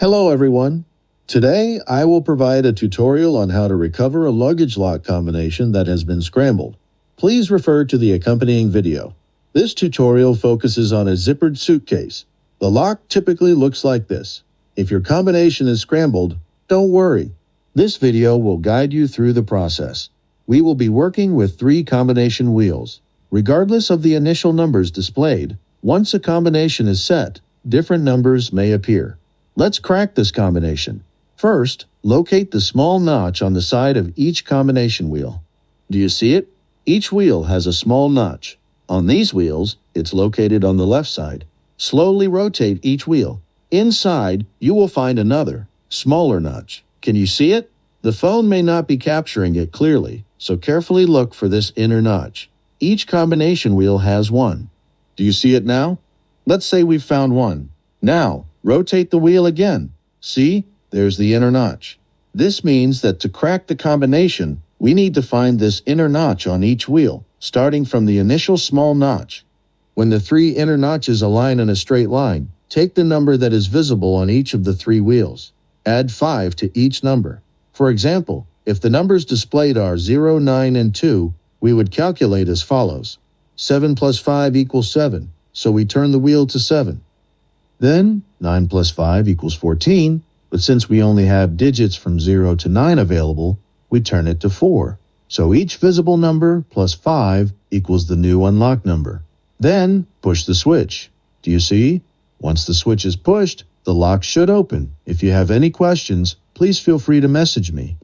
Hello everyone. Today I will provide a tutorial on how to recover a luggage lock combination that has been scrambled. Please refer to the accompanying video. This tutorial focuses on a zippered suitcase. The lock typically looks like this. If your combination is scrambled, don't worry. This video will guide you through the process. We will be working with 3 combination wheels. Regardless of the initial numbers displayed, once a combination is set, different numbers may appear. Let's crack this combination. First, locate the small notch on the side of each combination wheel. Do you see it? Each wheel has a small notch. On these wheels, it's located on the left side. Slowly rotate each wheel. Inside, you will find another, smaller notch. Can you see it? The phone may not be capturing it clearly, so carefully look for this inner notch. Each combination wheel has one. Do you see it now? Let's say we've found one. Now, rotate the wheel again. See? There's the inner notch. This means that to crack the combination, we need to find this inner notch on each wheel, starting from the initial small notch. When the 3 inner notches align in a straight line, take the number that is visible on each of the 3 wheels. Add 5 to each number. For example, if the numbers displayed are 0, 9, and 2, we would calculate as follows. 7 plus 5 equals 7, so we turn the wheel to 7. Then, 9 plus 5 equals 14, but since we only have digits from 0 to 9 available, we turn it to 4. So each visible number plus 5 equals the new unlocked number. Then, push the switch. Do you see? Once the switch is pushed, the lock should open. If you have any questions, please feel free to message me.